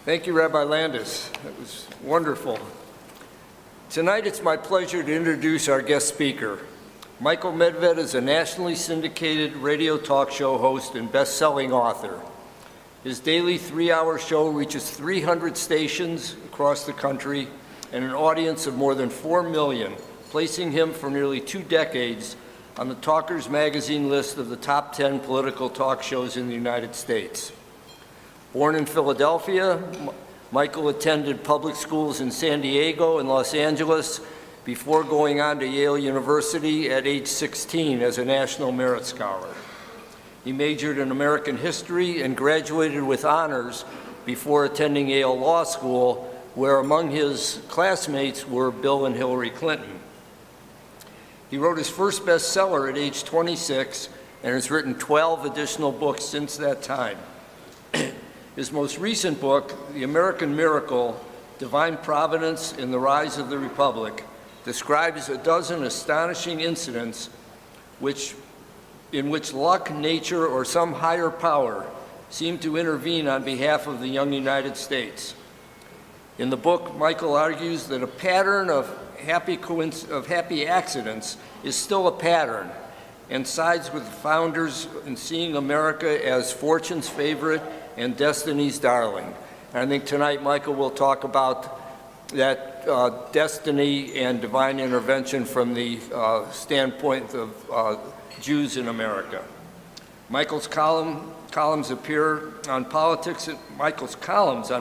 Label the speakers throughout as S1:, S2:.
S1: Thank you, Rabbi Landis. That was wonderful. Tonight, it's my pleasure to introduce our guest speaker. Michael Medved is a nationally syndicated radio talk show host and best-selling author. His daily 3-hour show reaches 300 stations across the country and an audience of more than 4 million, placing him for nearly 2 decades on the Talkers Magazine list of the top 10 political talk shows in the United States. Born in Philadelphia, Michael attended public schools in San Diego and Los Angeles before going on to Yale University at age 16 as a National Merit Scholar. He majored in American history and graduated with honors before attending Yale Law School, where among his classmates were Bill and Hillary Clinton. He wrote his first bestseller at age 26 and has written 12 additional books since that time. His most recent book, The American Miracle, Divine Providence in the Rise of the Republic, describes a dozen astonishing incidents in which luck, nature, or some higher power seemed to intervene on behalf of the young United States. In the book, Michael argues that a pattern of happy accidents is still a pattern, and sides with the founders in seeing America as fortune's favorite and destiny's darling. And I think tonight Michael will talk about that destiny and divine intervention from the standpoint of Jews in America. Michael's columns on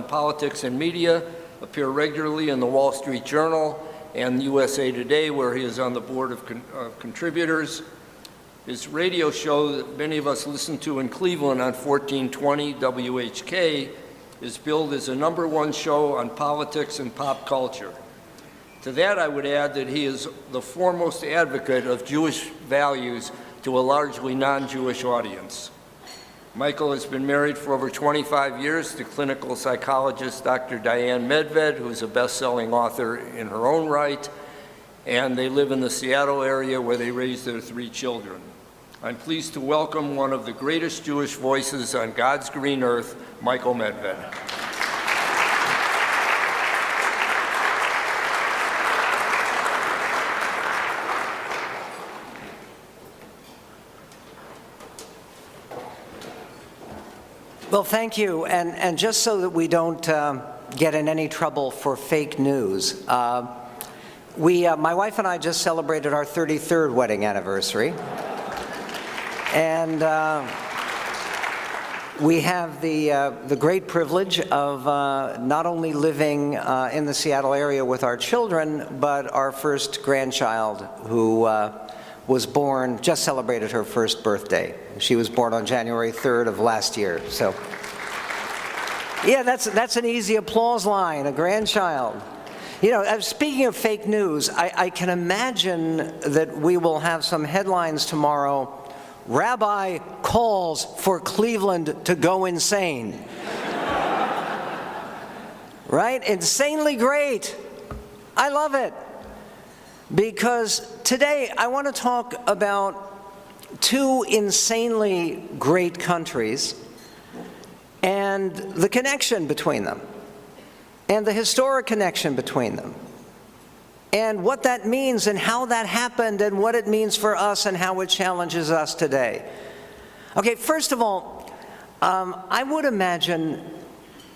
S1: politics and media appear regularly in the Wall Street Journal and USA Today, where he is on the board of contributors. His radio show that many of us listen to in Cleveland on 1420 WHK is billed as a #1 show on politics and pop culture. To that, I would add that he is the foremost advocate of Jewish values to a largely non-Jewish audience. Michael has been married for over 25 years to clinical psychologist Dr. Diane Medved, who is a best-selling author in her own right, and they live in the Seattle area where they raise their 3 children. I'm pleased to welcome one of the greatest Jewish voices on God's green earth, Michael Medved.
S2: Well, thank you. And just so that we don't get in any trouble for fake news, my wife and I just celebrated our 33rd wedding anniversary. And we have the great privilege of not only living in the Seattle area with our children, but our first grandchild, who was born, just celebrated her first birthday. She was born on January 3rd of last year. So, yeah, that's an easy applause line, a grandchild. You know, speaking of fake news, I can imagine that we will have some headlines tomorrow. Rabbi calls for Cleveland to go insane. Right? Insanely great. I love it. Because today I want to talk about 2 insanely great countries and the connection between them, and the historic connection between them, and what that means and how that happened and what it means for us and how it challenges us today. Okay, first of all, I would imagine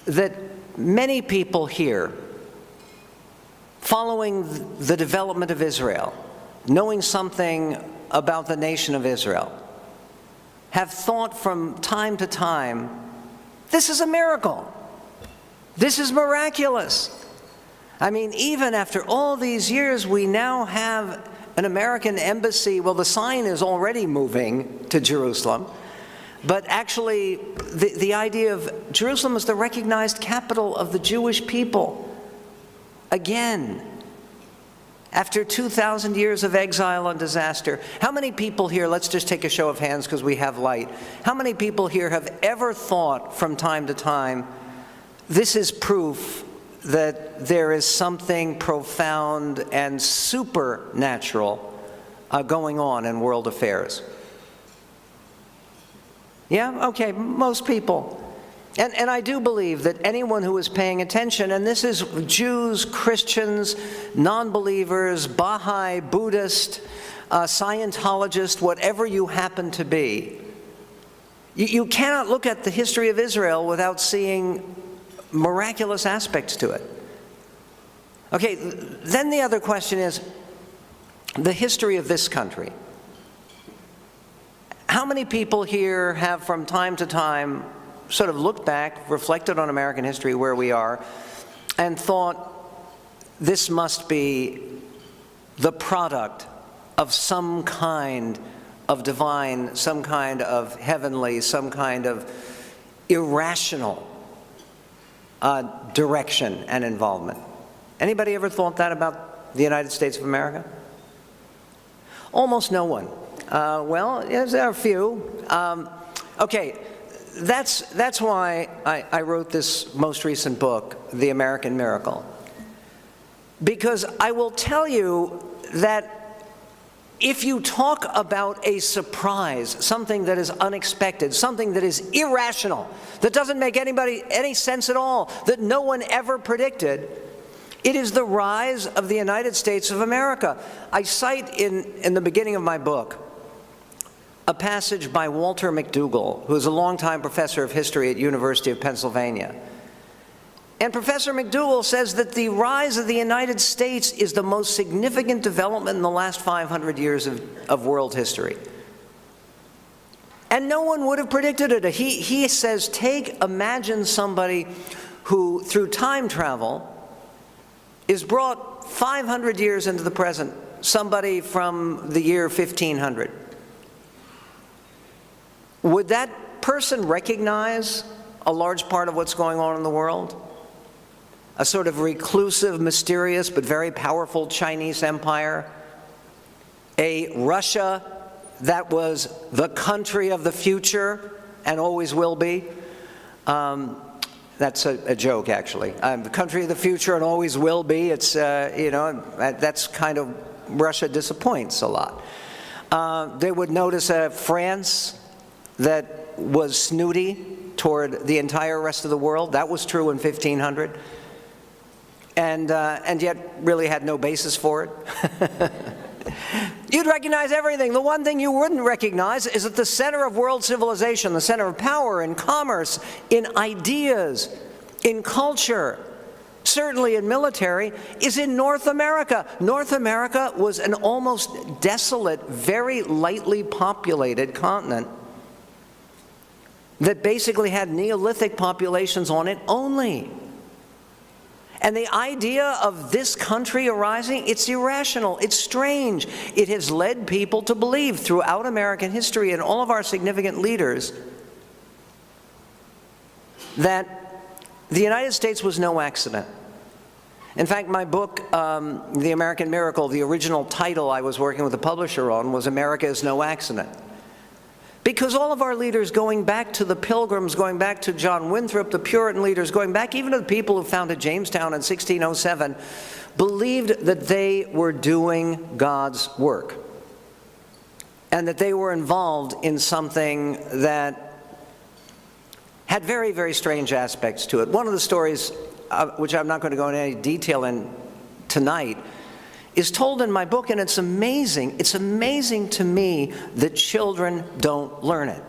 S2: that many people here, following the development of Israel, knowing something about the nation of Israel, have thought from time to time, this is a miracle. This is miraculous. I mean, even after all these years, we now have an American embassy. Well, the sign is already moving to Jerusalem, but actually the idea of Jerusalem as the recognized capital of the Jewish people. Again, after 2,000 years of exile and disaster, how many people here, let's just take a show of hands because we have light, how many people here have ever thought from time to time, this is proof that there is something profound and supernatural going on in world affairs? Yeah, okay, most people. And I do believe that anyone who is paying attention, and this is Jews, Christians, non-believers, Baha'i, Buddhist, Scientologist, whatever you happen to be, you cannot look at the history of Israel without seeing miraculous aspects to it. Okay, then the other question is the history of this country. How many people here have from time to time sort of looked back, reflected on American history, where we are, and thought this must be the product of some kind of divine, some kind of heavenly, some kind of irrational direction and involvement? Anybody ever thought that about the United States of America? Almost no one. Well, yes, there are a few. Okay, that's why I wrote this most recent book, The American Miracle. Because I will tell you that if you talk about a surprise, something that is unexpected, something that is irrational, that doesn't make anybody any sense at all, that no one ever predicted, it is the rise of the United States of America. I cite in the beginning of my book a passage by Walter McDougall, who is a longtime professor of history at University of Pennsylvania. And Professor McDougall says that the rise of the United States is the most significant development in the last 500 years of world history. And no one would have predicted it. He says, imagine somebody who, through time travel, is brought 500 years into the present, somebody from the year 1500. Would that person recognize a large part of what's going on in the world? A sort of reclusive, mysterious, but very powerful Chinese empire? A Russia that was the country of the future and always will be? That's a joke, actually. The country of the future and always will be. It's, that's kind of, Russia disappoints a lot. They would notice France that was snooty toward the entire rest of the world. That was true in 1500. And yet really had no basis for it. You'd recognize everything. The one thing you wouldn't recognize is that the center of world civilization, the center of power in commerce, in ideas, in culture, certainly in military, is in North America. North America was an almost desolate, very lightly populated continent that basically had Neolithic populations on it only. And the idea of this country arising, it's irrational, it's strange. It has led people to believe throughout American history and all of our significant leaders that the United States was no accident. In fact, my book, The American Miracle, the original title I was working with a publisher on was America is No Accident. Because all of our leaders, going back to the Pilgrims, going back to John Winthrop, the Puritan leaders, going back even to the people who founded Jamestown in 1607, believed that they were doing God's work and that they were involved in something that had very, very strange aspects to it. One of the stories, which I'm not going to go into any detail in tonight, is told in my book, and it's amazing. It's amazing to me that children don't learn it.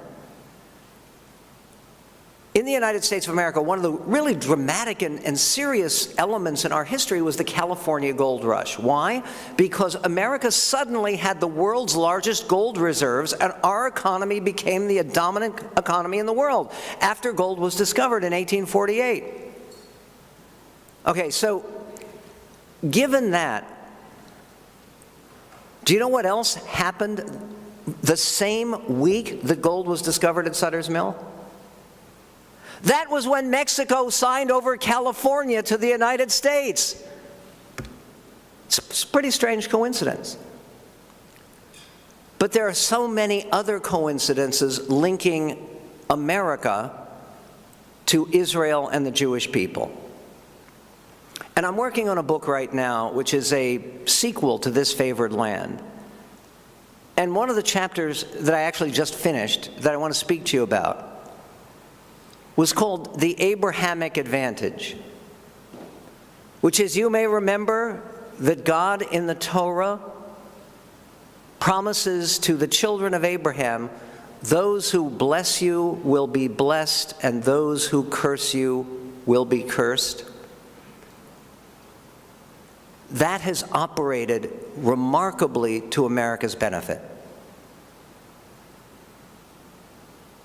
S2: In the United States of America, one of the really dramatic and serious elements in our history was the California gold rush. Why? Because America suddenly had the world's largest gold reserves, and our economy became the dominant economy in the world after gold was discovered in 1848. Okay, so given that, do you know what else happened the same week that gold was discovered at Sutter's Mill? That was when Mexico signed over California to the United States. It's a pretty strange coincidence. But there are so many other coincidences linking America to Israel and the Jewish people. And I'm working on a book right now which is a sequel to This Favored Land. And one of the chapters that I actually just finished that I want to speak to you about was called the Abrahamic advantage, which is, you may remember that God in the Torah promises to the children of Abraham, those who bless you will be blessed, and those who curse you will be cursed. That has operated remarkably to America's benefit.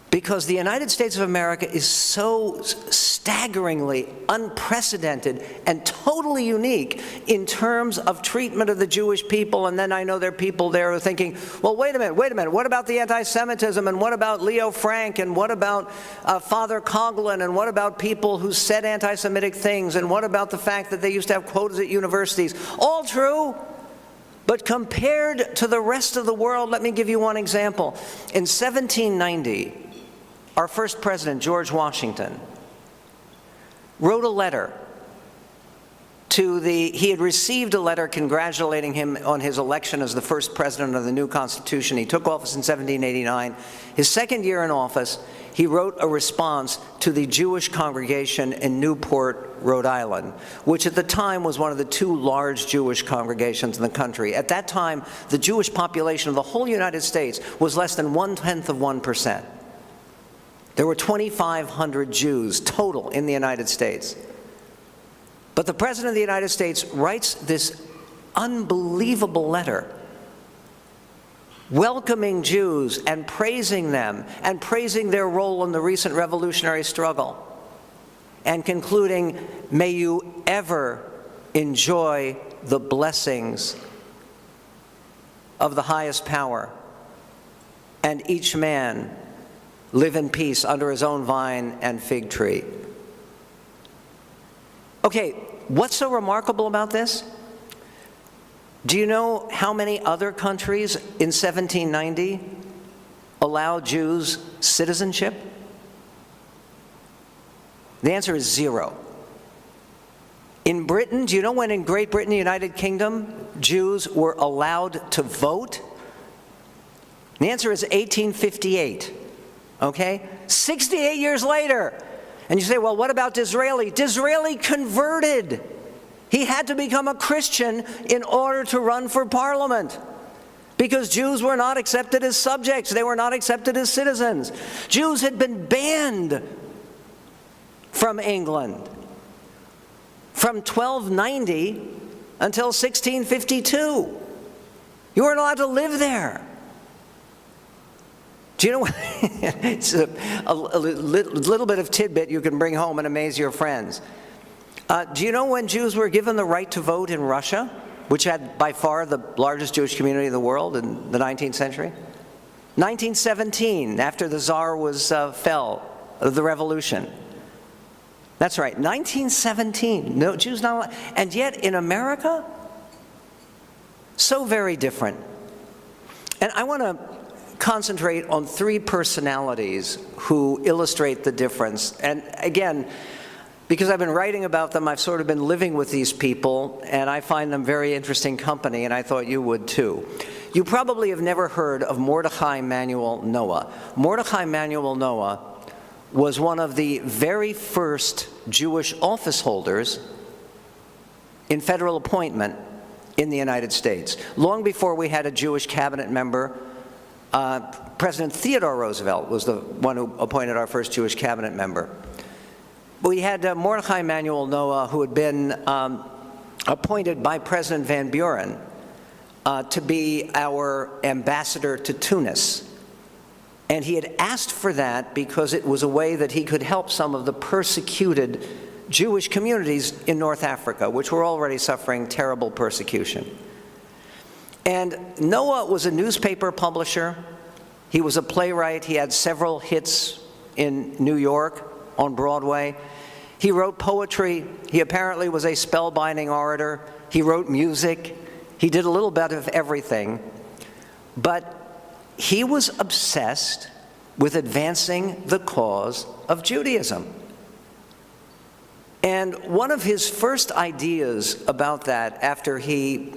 S2: Because the United States of America is so staggeringly unprecedented and totally unique in terms of treatment of the Jewish people. And then I know there are people there who are thinking, well, wait a minute, what about the anti-Semitism, and what about Leo Frank, and what about Father Coughlin, and what about people who said anti-Semitic things, and what about the fact that they used to have quotas at universities? All true. But compared to the rest of the world, let me give you one example. In 1790, our first president, George Washington, wrote a letter to he had received a letter congratulating him on his election as the first president of the new Constitution. He took office in 1789. His second year in office, he wrote a response to the Jewish congregation in Newport, Rhode Island, which at the time was one of the two large Jewish congregations in the country. At that time, the Jewish population of the whole United States was less than 0.1%. There were 2,500 Jews total in the United States. But the President of the United States writes this unbelievable letter welcoming Jews and praising them and praising their role in the recent revolutionary struggle, and concluding, may you ever enjoy the blessings of the highest power, and each man live in peace under his own vine and fig tree. Okay, what's so remarkable about this? Do you know how many other countries in 1790 allowed Jews citizenship? The answer is 0. In Britain, do you know when in Great Britain, the United Kingdom, Jews were allowed to vote? The answer is 1858. Okay? 68 years later. And you say, well, what about Disraeli? Disraeli converted. He had to become a Christian in order to run for parliament, because Jews were not accepted as subjects. They were not accepted as citizens. Jews had been banned from England from 1290 until 1652. You weren't allowed to live there. Do you know what? It's a little bit of tidbit you can bring home and amaze your friends. Do you know when Jews were given the right to vote in Russia, which had by far the largest Jewish community in the world in the 19th century? 1917, after the Tsar fell of the revolution. That's right, 1917. No, Jews not allowed. And yet in America, so very different. And I want to concentrate on 3 personalities who illustrate the difference. And again, because I've been writing about them, I've sort of been living with these people, and I find them very interesting company, and I thought you would too. You probably have never heard of Mordechai Manuel Noah. Mordechai Manuel Noah was one of the very first Jewish office holders in federal appointment in the United States. Long before we had a Jewish cabinet member, President Theodore Roosevelt was the one who appointed our first Jewish cabinet member. We had Mordechai Manuel Noah, who had been appointed by President Van Buren to be our ambassador to Tunis. And he had asked for that because it was a way that he could help some of the persecuted Jewish communities in North Africa, which were already suffering terrible persecution. And Noah was a newspaper publisher. He was a playwright. He had several hits in New York on Broadway. He wrote poetry. He apparently was a spellbinding orator. He wrote music. He did a little bit of everything. But he was obsessed with advancing the cause of Judaism. And one of his first ideas about that, after he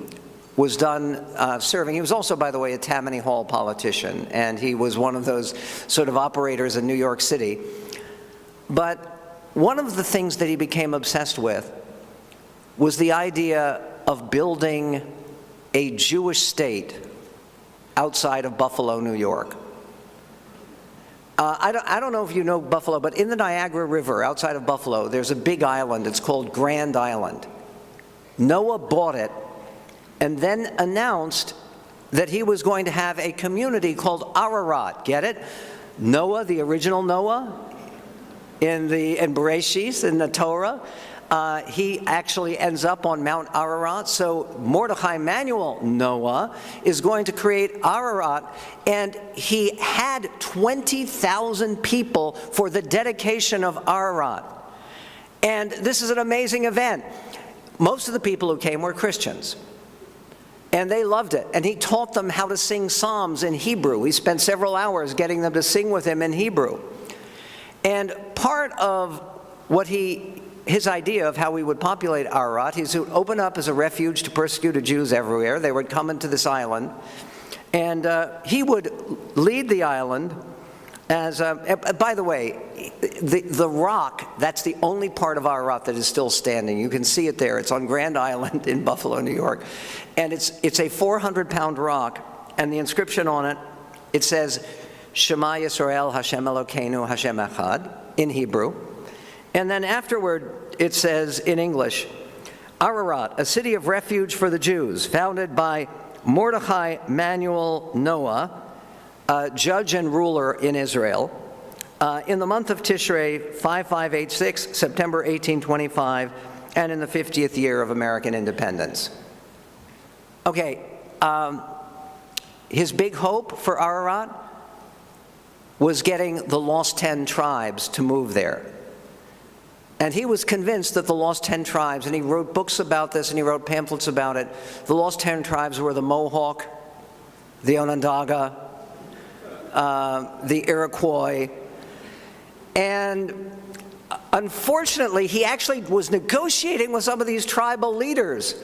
S2: was done serving, he was also, by the way, a Tammany Hall politician, and he was one of those sort of operators in New York City, But one of the things that he became obsessed with was the idea of building a Jewish state outside of Buffalo, New York. I don't know if you know Buffalo, but in the Niagara River outside of Buffalo, there's a big island. It's called Grand Island. Noah bought it and then announced that he was going to have a community called Ararat. Get it? Noah, the original Noah, in Bereshit, in the Torah, he actually ends up on Mount Ararat. So Mordechai Manuel Noah is going to create Ararat, and he had 20,000 people for the dedication of Ararat. And this is an amazing event. Most of the people who came were Christians, and they loved it. And he taught them how to sing psalms in Hebrew. He spent several hours getting them to sing with him in Hebrew. And part of what his idea of how we would populate Ararat is to open up as a refuge to persecuted Jews everywhere. They would come into this island, and he would lead the island as, by the way, the rock, that's the only part of Ararat that is still standing. You can see it there. It's on Grand Island in Buffalo, New York. And it's a 400-pound rock, and the inscription on it, it says, Shema Yisrael Hashem Elokeinu Hashem Echad, in Hebrew. And then afterward, it says in English, Ararat, a city of refuge for the Jews, founded by Mordechai Manuel Noah, judge and ruler in Israel, in the month of Tishrei, 5586, September 1825, and in the 50th year of American independence. Okay, his big hope for Ararat was getting the lost 10 tribes to move there. And he was convinced that the lost 10 tribes, and he wrote books about this and he wrote pamphlets about it, the lost 10 tribes were the Mohawk, the Onondaga, the Iroquois, and unfortunately he actually was negotiating with some of these tribal leaders.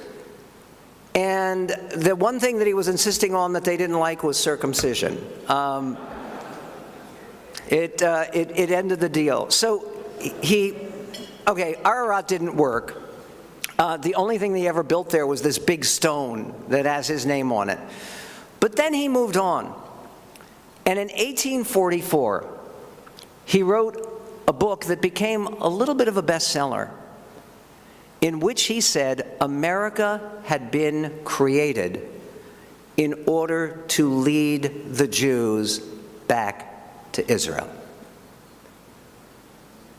S2: And the one thing that he was insisting on that they didn't like was circumcision. It ended the deal. So okay, Ararat didn't work. The only thing he ever built there was this big stone that has his name on it. But then he moved on. And in 1844, he wrote a book that became a little bit of a bestseller, in which he said America had been created in order to lead the Jews back to Israel.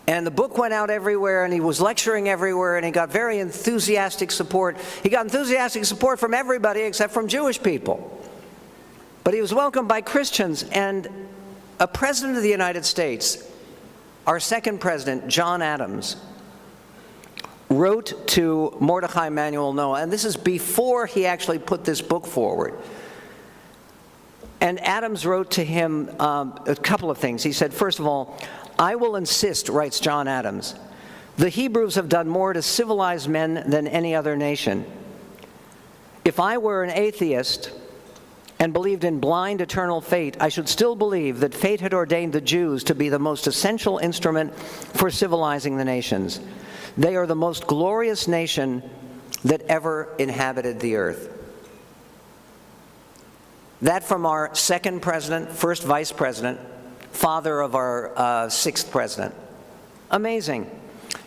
S2: And the book went out everywhere, and he was lecturing everywhere, and he got very enthusiastic support. He got enthusiastic support from everybody except from Jewish people. But he was welcomed by Christians, and a president of the United States, our second president, John Adams, wrote to Mordechai Manuel Noah, and this is before he actually put this book forward. And Adams wrote to him a couple of things. He said, first of all, I will insist, writes John Adams, the Hebrews have done more to civilize men than any other nation. If I were an atheist and believed in blind eternal fate, I should still believe that fate had ordained the Jews to be the most essential instrument for civilizing the nations. They are the most glorious nation that ever inhabited the earth. That from our second president, first vice president, father of our sixth president. Amazing.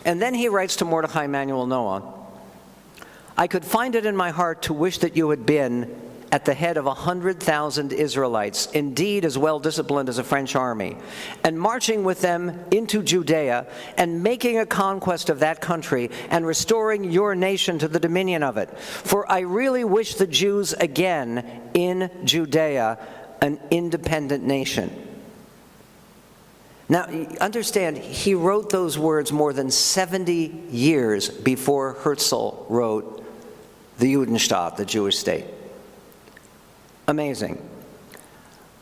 S2: And then he writes to Mordechai Manuel Noah, I could find it in my heart to wish that you had been at the head of 100,000 Israelites, indeed as well disciplined as a French army, and marching with them into Judea and making a conquest of that country and restoring your nation to the dominion of it. For I really wish the Jews again in Judea, an independent nation. Now, understand, he wrote those words more than 70 years before Herzl wrote the Judenstaat, the Jewish state. Amazing.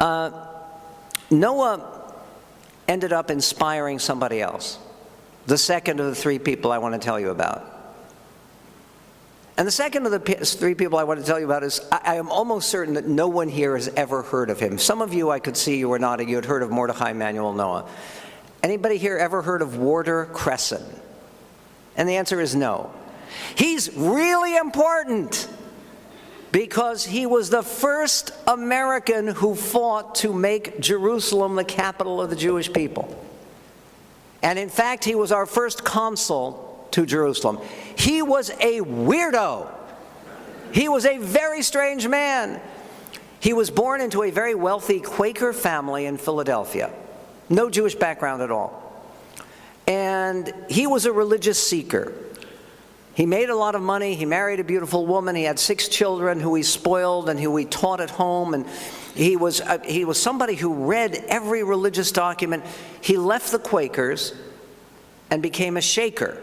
S2: Noah ended up inspiring somebody else, the second of the three people I want to tell you about. And the second of the three people I want to tell you about is, I am almost certain that no one here has ever heard of him. Some of you, I could see you were nodding, you had heard of Mordechai Manuel Noah. Anybody here ever heard of Warder Cresson? And the answer is no. He's really important because he was the first American who fought to make Jerusalem the capital of the Jewish people. And in fact, he was our first consul to Jerusalem. He was a weirdo. He was a very strange man. He was born into a very wealthy Quaker family in Philadelphia. No Jewish background at all. And he was a religious seeker. He made a lot of money. He married a beautiful woman. He had 6 children who he spoiled and who he taught at home. And he was somebody who read every religious document. He left the Quakers and became a Shaker.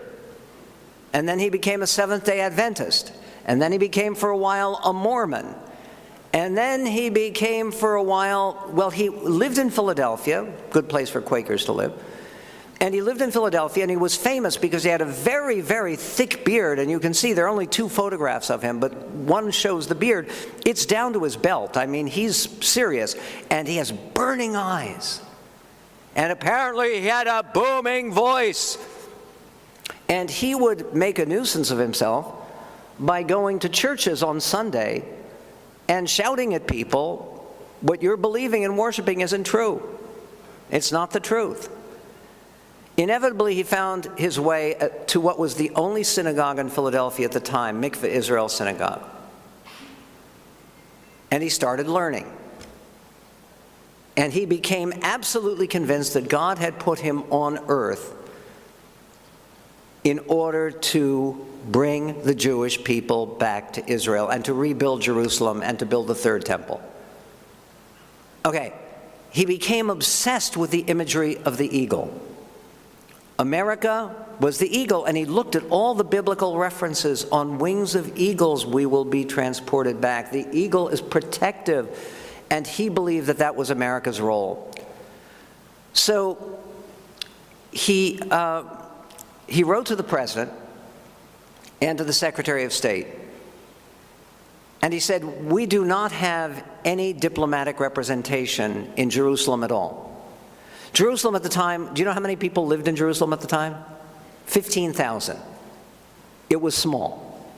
S2: And then he became a Seventh-day Adventist. And then he became, for a while, a Mormon. And then he became, for a while, well, he lived in Philadelphia, good place for Quakers to live. And he lived in Philadelphia, and he was famous because he had a very, very thick beard. And you can see there are only 2 photographs of him, but one shows the beard. It's down to his belt. I mean, he's serious. And he has burning eyes. And apparently he had a booming voice. And he would make a nuisance of himself by going to churches on Sunday and shouting at people, what you're believing and worshiping isn't true. It's not the truth. Inevitably, he found his way to what was the only synagogue in Philadelphia at the time, Medved-The Synagogue. And he started learning. And he became absolutely convinced that God had put him on earth in order to bring the Jewish people back to Israel and to rebuild Jerusalem and to build the 3rd temple. Okay, he became obsessed with the imagery of the eagle. America was the eagle, and he looked at all the biblical references. On wings of eagles we will be transported back. The eagle is protective, and he believed that that was America's role. So he wrote to the president and to the Secretary of State, and he said, we do not have any diplomatic representation in Jerusalem at all. Jerusalem at the time, do you know how many people lived in Jerusalem at the time? 15,000. It was small.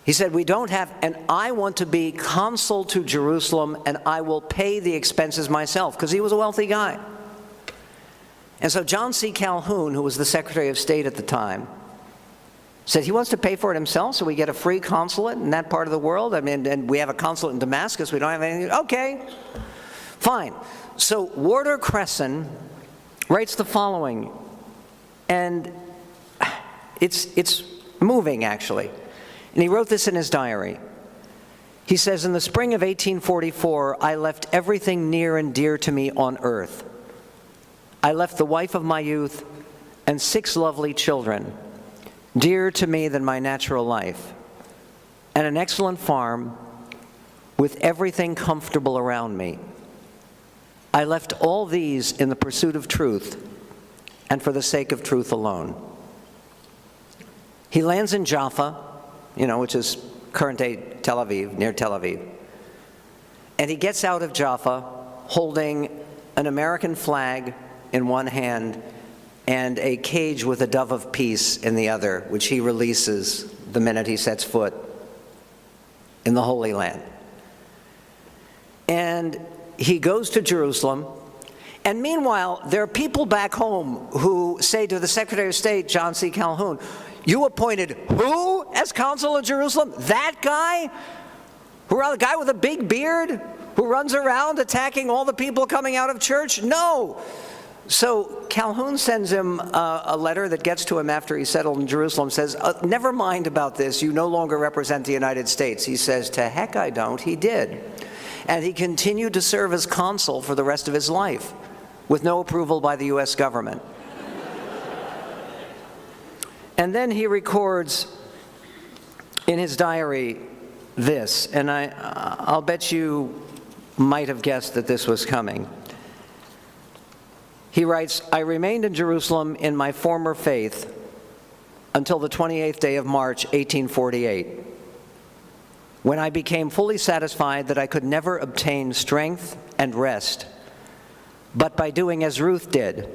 S2: He said, we don't have, and I want to be consul to Jerusalem, and I will pay the expenses myself, because he was a wealthy guy. And so John C. Calhoun, who was the Secretary of State at the time, said he wants to pay for it himself, so we get a free consulate in that part of the world. I mean, and we have a consulate in Damascus. We don't have anything. Okay, fine. So Warder Cresson writes the following, and it's moving, actually. And he wrote this in his diary. He says, in the spring of 1844, I left everything near and dear to me on earth. I left the wife of my youth and 6 lovely children, dearer to me than my natural life, and an excellent farm with everything comfortable around me. I left all these in the pursuit of truth and for the sake of truth alone. He lands in Jaffa, which is current-day Tel Aviv, near Tel Aviv. And he gets out of Jaffa holding an American flag in one hand and a cage with a dove of peace in the other, which he releases the minute he sets foot in the Holy Land. And he goes to Jerusalem, and meanwhile, there are people back home who say to the Secretary of State, John C. Calhoun, you appointed who as consul of Jerusalem? That guy? The guy with a big beard who runs around attacking all the people coming out of church? No. So Calhoun sends him a letter that gets to him after he's settled in Jerusalem, says, never mind about this, you no longer represent the United States. He says, to heck I don't, he did. And he continued to serve as consul for the rest of his life, with no approval by the US government. And then he records in his diary this, and I'll bet you might have guessed that this was coming. He writes, I remained in Jerusalem in my former faith until the 28th day of March, 1848, when I became fully satisfied that I could never obtain strength and rest, but by doing as Ruth did,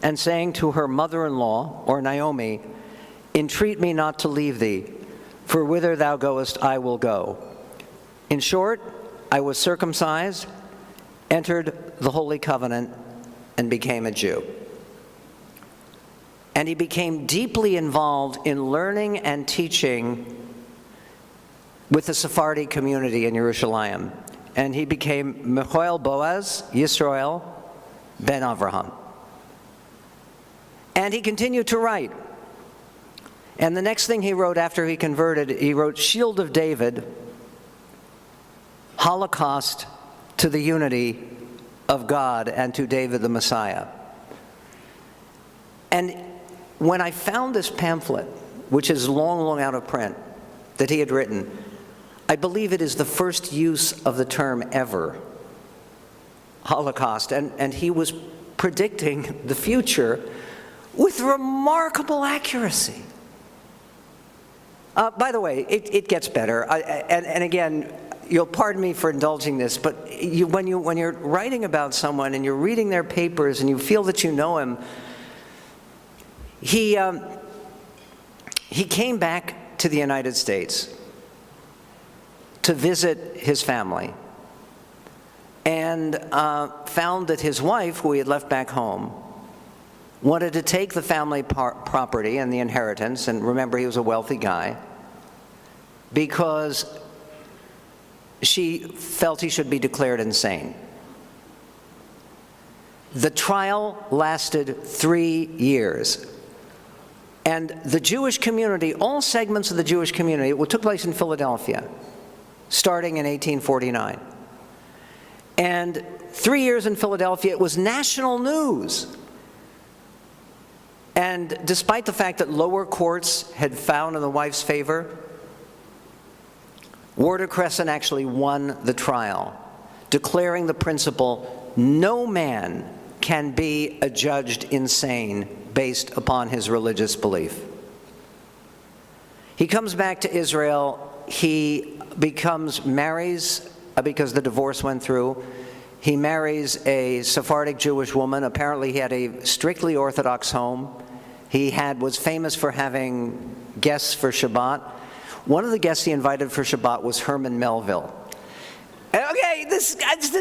S2: and saying to her mother-in-law, or Naomi, "Entreat me not to leave thee, for whither thou goest I will go." In short, I was circumcised, entered the Holy Covenant, and became a Jew. And he became deeply involved in learning and teaching with the Sephardi community in Jerusalem. And he became Mechoel Boaz Yisrael ben Avraham. And he continued to write. And the next thing he wrote after he converted, he wrote Shield of David, Holocaust to the unity of God and to David the Messiah. And when I found this pamphlet, which is long, long out of print, that he had written, I believe it is the first use of the term ever, Holocaust, and he was predicting the future with remarkable accuracy. By the way, it gets better. And again, you'll pardon me for indulging this, but when you're writing about someone and you're reading their papers and you feel that you know him, he came back to the United States to visit his family and found that his wife, who he had left back home, wanted to take the family property and the inheritance, and remember, he was a wealthy guy, because she felt he should be declared insane. The trial lasted 3 years. And the Jewish community, all segments of the Jewish community, it took place in Philadelphia, starting in 1849. And 3 years in Philadelphia, it was national news. And despite the fact that lower courts had found in the wife's favor, Warder Crescent actually won the trial, declaring the principle, no man can be adjudged insane based upon his religious belief. He comes back to Israel. He marries, because the divorce went through, he marries a Sephardic Jewish woman. Apparently he had a strictly Orthodox home. He was famous for having guests for Shabbat. One of the guests he invited for Shabbat was Herman Melville. Okay, this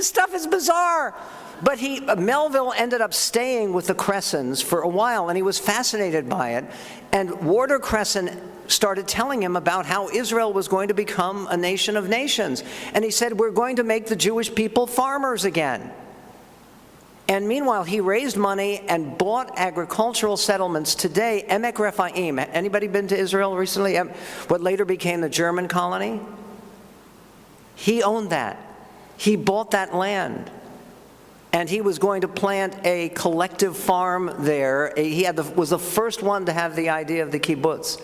S2: stuff is bizarre. But Melville ended up staying with the Cressons for a while, and he was fascinated by it. And Warder Crescent started telling him about how Israel was going to become a nation of nations. And he said, we're going to make the Jewish people farmers again. And meanwhile, he raised money and bought agricultural settlements. Today, Emek Rephaim, anybody been to Israel recently? What later became the German colony? He owned that. He bought that land. And he was going to plant a collective farm there. He was the first one to have the idea of the kibbutz.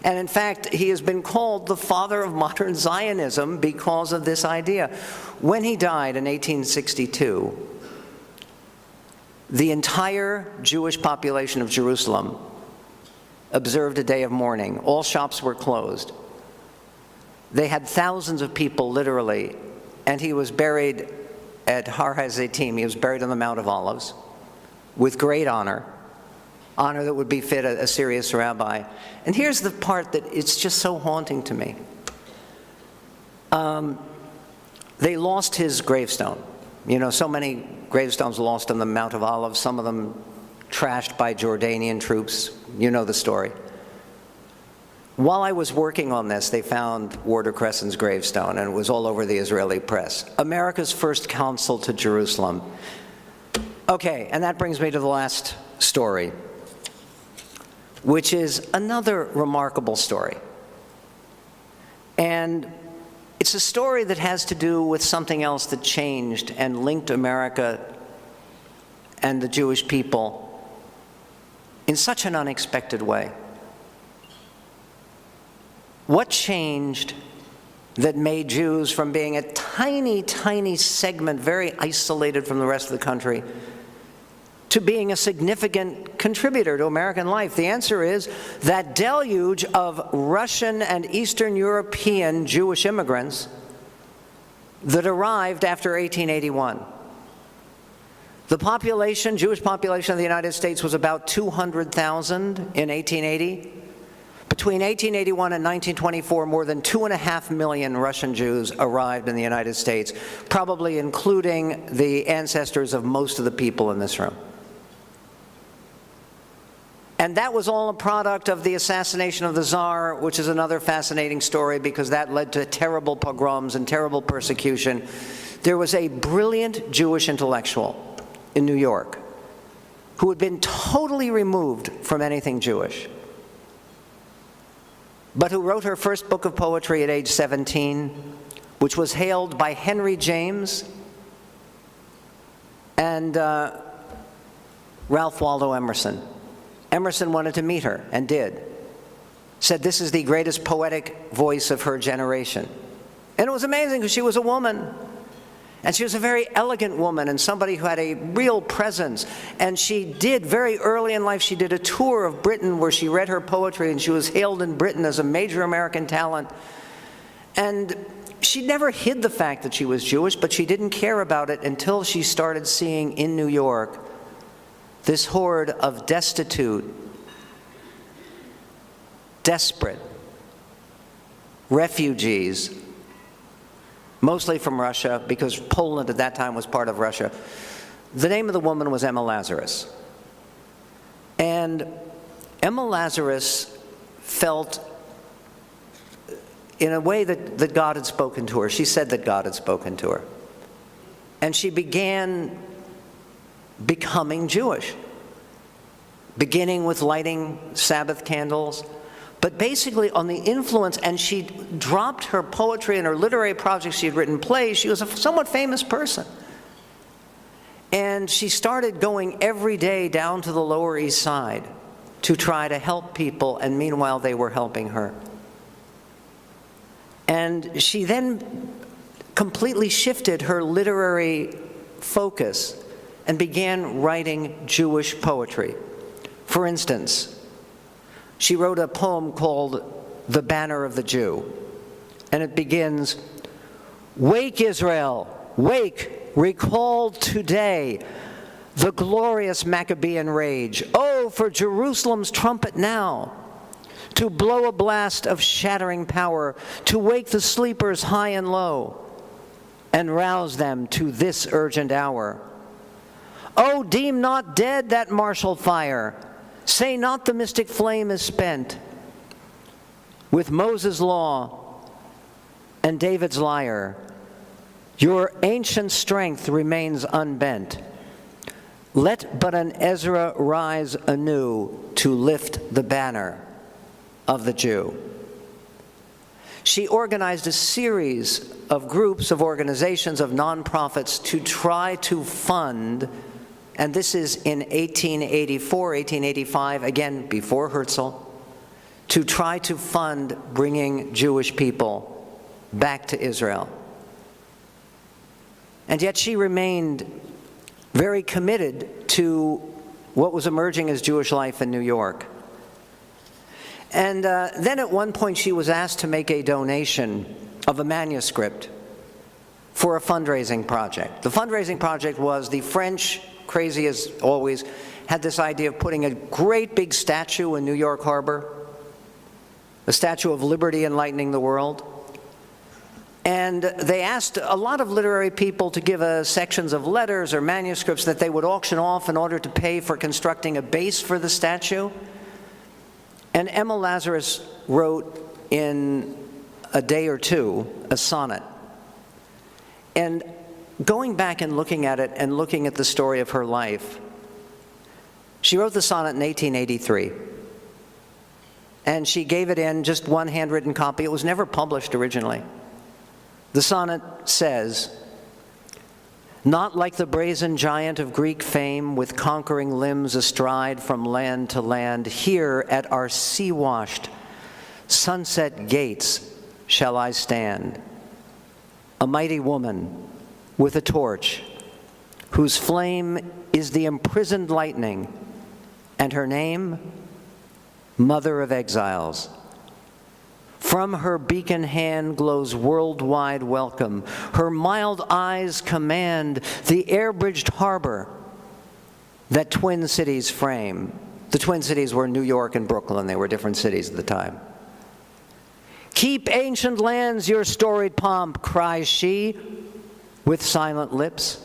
S2: And in fact, he has been called the father of modern Zionism because of this idea. When he died in 1862, the entire Jewish population of Jerusalem observed a day of mourning. All shops were closed. They had thousands of people, literally, and he was buried at Har HaZeitim. He was buried on the Mount of Olives with great honor that would befit a serious rabbi. And here's the part that it's just so haunting to me. They lost his gravestone. You know, so many gravestones lost on the Mount of Olives, some of them trashed by Jordanian troops. You know the story. While I was working on this, they found Warder Crescent's gravestone, and it was all over the Israeli press. America's first consul to Jerusalem. Okay, and that brings me to the last story, which is another remarkable story. And it's a story that has to do with something else that changed and linked America and the Jewish people in such an unexpected way. What changed that made Jews from being a tiny, tiny segment, very isolated from the rest of the country, to being a significant contributor to American life? The answer is that deluge of Russian and Eastern European Jewish immigrants that arrived after 1881. The population, Jewish population of the United States was about 200,000 in 1880. Between 1881 and 1924, more than 2.5 million Russian Jews arrived in the United States, probably including the ancestors of most of the people in this room. And that was all a product of the assassination of the Tsar, which is another fascinating story because that led to terrible pogroms and terrible persecution. There was a brilliant Jewish intellectual in New York who had been totally removed from anything Jewish, but who wrote her first book of poetry at age 17, which was hailed by Henry James and Ralph Waldo Emerson. Emerson wanted to meet her, and did. Said this is the greatest poetic voice of her generation. And it was amazing because she was a woman. And she was a very elegant woman and somebody who had a real presence. And she did, very early in life, she did a tour of Britain where she read her poetry, and she was hailed in Britain as a major American talent. And she never hid the fact that she was Jewish, but she didn't care about it until she started seeing in New York this horde of destitute, desperate refugees, mostly from Russia, because Poland at that time was part of Russia. The name of the woman was Emma Lazarus. And Emma Lazarus felt, in a way, that God had spoken to her. She said that God had spoken to her. And she began becoming Jewish, beginning with lighting Sabbath candles, but basically on the influence, and she dropped her poetry and her literary projects. She had written plays. She was a somewhat famous person. And she started going every day down to the Lower East Side to try to help people, and meanwhile they were helping her. And she then completely shifted her literary focus and began writing Jewish poetry. For instance, she wrote a poem called The Banner of the Jew, and it begins, "Wake, Israel, wake, recall today the glorious Maccabean rage. Oh, for Jerusalem's trumpet now, to blow a blast of shattering power, to wake the sleepers high and low, and rouse them to this urgent hour. Oh, deem not dead that martial fire. Say not the mystic flame is spent. With Moses' law and David's lyre, your ancient strength remains unbent. Let but an Ezra rise anew to lift the banner of the Jew." She organized a series of groups, of organizations, of nonprofits to try to fund, and this is in 1884, 1885, again before Herzl, to try to fund bringing Jewish people back to Israel. And yet she remained very committed to what was emerging as Jewish life in New York. And then at one point she was asked to make a donation of a manuscript for a fundraising project. The fundraising project was the French, crazy as always, had this idea of putting a great big statue in New York Harbor, the Statue of Liberty enlightening the world. And they asked a lot of literary people to give us sections of letters or manuscripts that they would auction off in order to pay for constructing a base for the statue. And Emma Lazarus wrote in a day or two a sonnet. And going back and looking at it and looking at the story of her life, she wrote the sonnet in 1883. And she gave it in, just one handwritten copy. It was never published originally. The sonnet says, "Not like the brazen giant of Greek fame, with conquering limbs astride from land to land, here at our sea-washed sunset gates shall I stand, a mighty woman with a torch, whose flame is the imprisoned lightning, and her name, Mother of Exiles. From her beacon hand glows worldwide welcome. Her mild eyes command the air-bridged harbor that Twin Cities frame. The Twin Cities were New York and Brooklyn. They were different cities at the time. "Keep ancient lands your storied pomp," cries she with silent lips.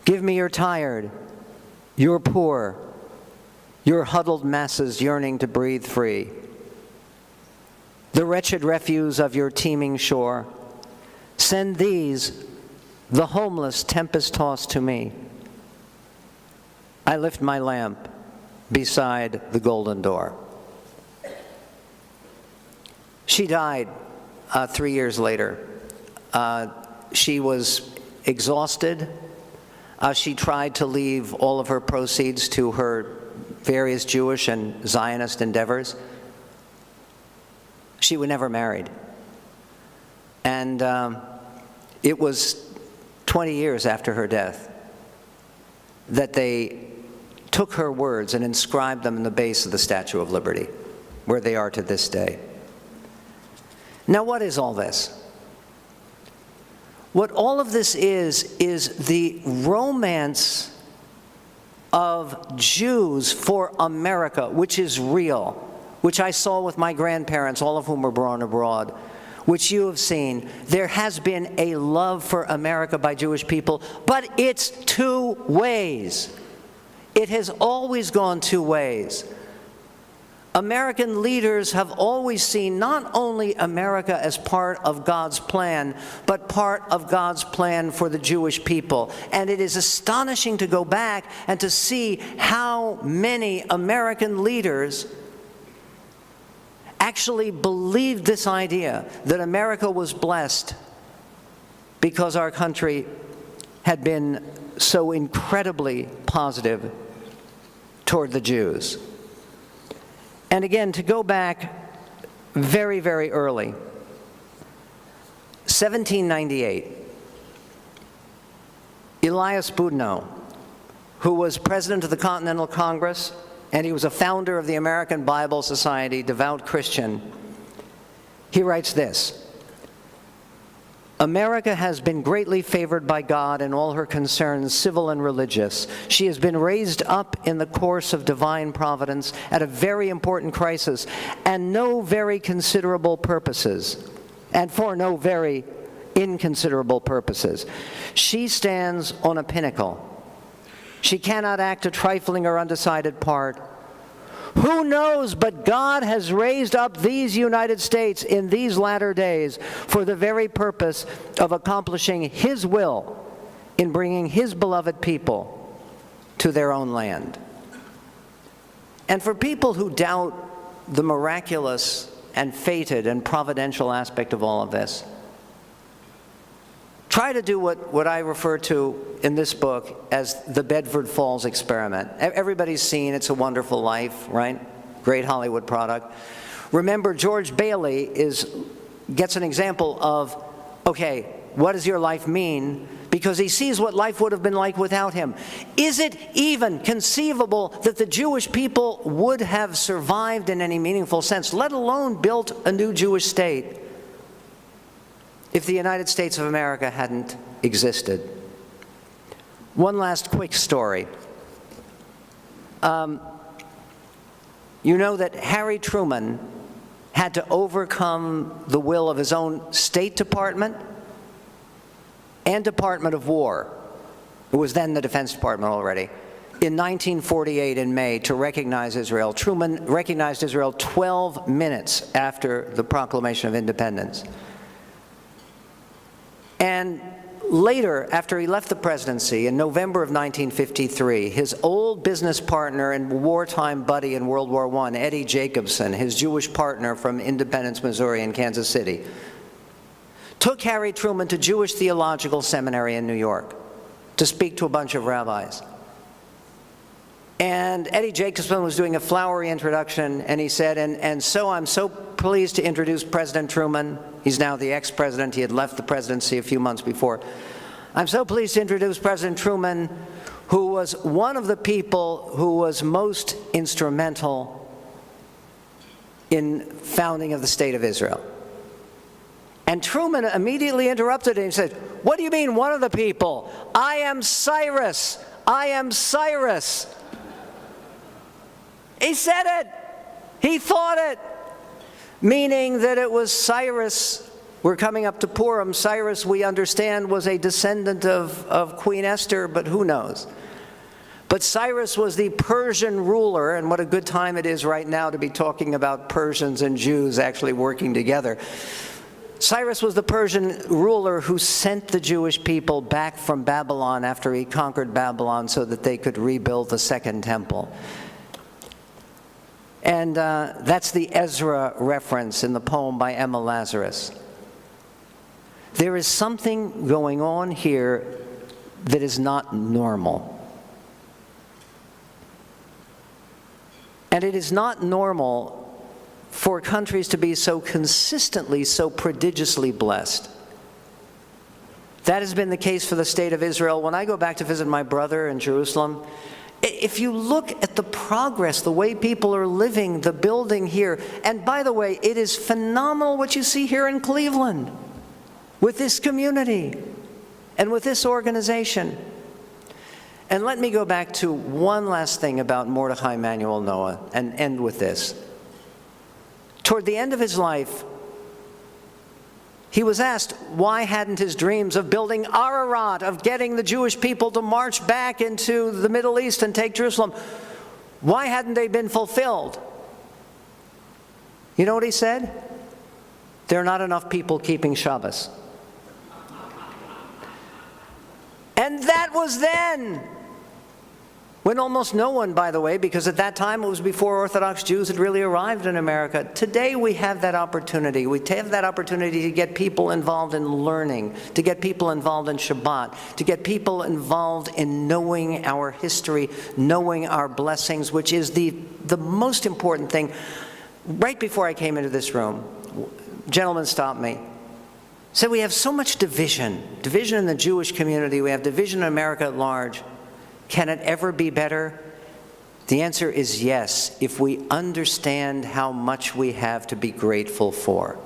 S2: "Give me your tired, your poor, your huddled masses yearning to breathe free. The wretched refuse of your teeming shore. Send these, the homeless tempest-tossed, to me. I lift my lamp beside the golden door." She died 3 years later. She was exhausted. She tried to leave all of her proceeds to her various Jewish and Zionist endeavors. She was never married. And it was 20 years after her death that they took her words and inscribed them in the base of the Statue of Liberty, where they are to this day. Now, what is all this? What all of this is the romance of Jews for America, which is real, which I saw with my grandparents, all of whom were born abroad, which you have seen. There has been a love for America by Jewish people, but it's two ways. It has always gone two ways. American leaders have always seen not only America as part of God's plan, but part of God's plan for the Jewish people. And it is astonishing to go back and to see how many American leaders actually believed this idea that America was blessed because our country had been so incredibly positive toward the Jews. And again, to go back very, very early, 1798, Elias Boudinot, who was president of the Continental Congress, and he was a founder of the American Bible Society, devout Christian, he writes this: "America has been greatly favored by God in all her concerns, civil and religious. She has been raised up in the course of divine providence at a very important crisis, and no very considerable purposes, and for no very inconsiderable purposes. She stands on a pinnacle. She cannot act a trifling or undecided part. Who knows but God has raised up these United States in these latter days for the very purpose of accomplishing His will in bringing His beloved people to their own land." And for people who doubt the miraculous and fated and providential aspect of all of this, try to do what I refer to in this book as the Bedford Falls experiment. Everybody's seen It's a Wonderful Life, right? Great Hollywood product. Remember, George Bailey gets an example of, okay, what does your life mean? Because he sees what life would have been like without him. Is it even conceivable that the Jewish people would have survived in any meaningful sense, let alone built a new Jewish state, if the United States of America hadn't existed? One last quick story. You know that Harry Truman had to overcome the will of his own State Department and Department of War. It was then the Defense Department already. In 1948, in May, to recognize Israel. Truman recognized Israel 12 minutes after the Proclamation of Independence. And later, after he left the presidency, in November of 1953, his old business partner and wartime buddy in World War I, Eddie Jacobson, his Jewish partner from Independence, Missouri and Kansas City, took Harry Truman to Jewish Theological Seminary in New York to speak to a bunch of rabbis. And Eddie Jacobson was doing a flowery introduction, and he said, and so I'm so pleased to introduce President Truman. He's now the ex-president. He had left the presidency a few months before. I'm so pleased to introduce President Truman, who was one of the people who was most instrumental in founding of the State of Israel. And Truman immediately interrupted him and said, "What do you mean, one of the people? I am Cyrus. I am Cyrus. He said it. He thought it. Meaning that it was Cyrus. We're coming up to Purim. Cyrus, we understand, was a descendant of Queen Esther, but who knows? But Cyrus was the Persian ruler, and what a good time it is right now to be talking about Persians and Jews actually working together. Cyrus was the Persian ruler who sent the Jewish people back from Babylon after he conquered Babylon so that they could rebuild the Second Temple. And that's the Ezra reference in the poem by Emma Lazarus. There is something going on here that is not normal. And it is not normal for countries to be so consistently, so prodigiously blessed. That has been the case for the state of Israel. When I go back to visit my brother in Jerusalem, if you look at the progress, the way people are living, the building here, and by the way, it is phenomenal what you see here in Cleveland with this community and with this organization. And let me go back to one last thing about Mordechai Emanuel Noah and end with this. Toward the end of his life, he was asked why hadn't his dreams of building Ararat, of getting the Jewish people to march back into the Middle East and take Jerusalem, why hadn't they been fulfilled? You know what he said? There are not enough people keeping Shabbos. And that was then, when almost no one, by the way, because at that time it was before Orthodox Jews had really arrived in America. Today we have that opportunity. We have that opportunity to get people involved in learning, to get people involved in Shabbat, to get people involved in knowing our history, knowing our blessings, which is the most important thing. Right before I came into this room, a gentleman stopped me. Said we have so much division in the Jewish community, we have division in America at large. Can it ever be better? The answer is yes, if we understand how much we have to be grateful for.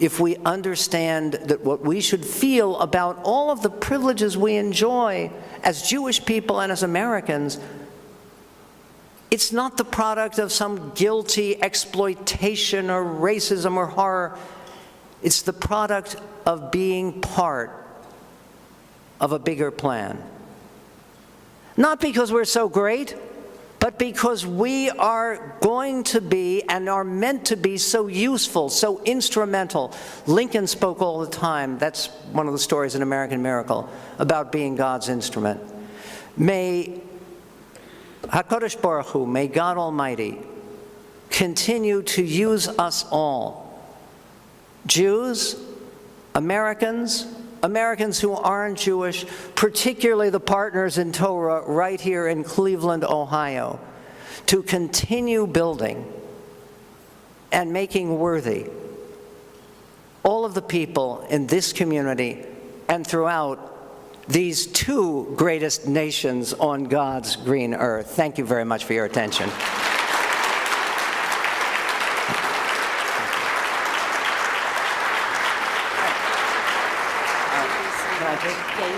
S2: If we understand that what we should feel about all of the privileges we enjoy as Jewish people and as Americans, it's not the product of some guilty exploitation or racism or horror. It's the product of being part of a bigger plan. Not because we're so great, but because we are going to be and are meant to be so useful, so instrumental. Lincoln spoke all the time, that's one of the stories in American Miracle, about being God's instrument. May HaKadosh Baruch Hu, may God Almighty continue to use us all, Jews, Americans who aren't Jewish, particularly the partners in Torah right here in Cleveland, Ohio, to continue building and making worthy all of the people in this community and throughout these two greatest nations on God's green earth. Thank you very much for your attention.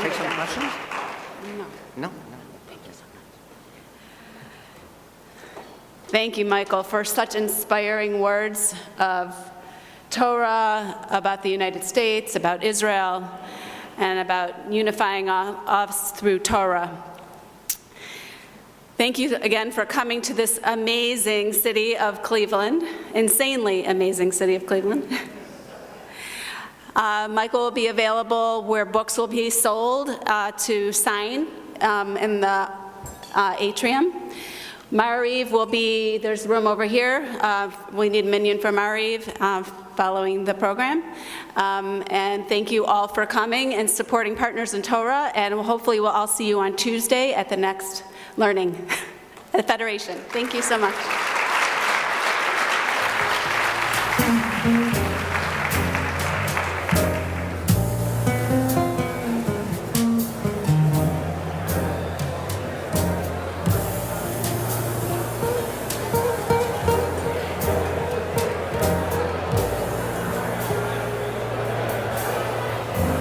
S2: Take some questions? No.
S3: Thank you so much. Thank you, Michael, for such inspiring words of Torah, about the United States, about Israel, and about unifying us through Torah. Thank you again for coming to this amazing city of Cleveland, insanely amazing city of Cleveland. Michael will be available where books will be sold to sign in the atrium. Ma'ariv will be, there's room over here. We need a minion for Ma'ariv following the program. And thank you all for coming and supporting Partners in Torah. And hopefully we'll all see you on Tuesday at the next learning at the Federation. Thank you so much.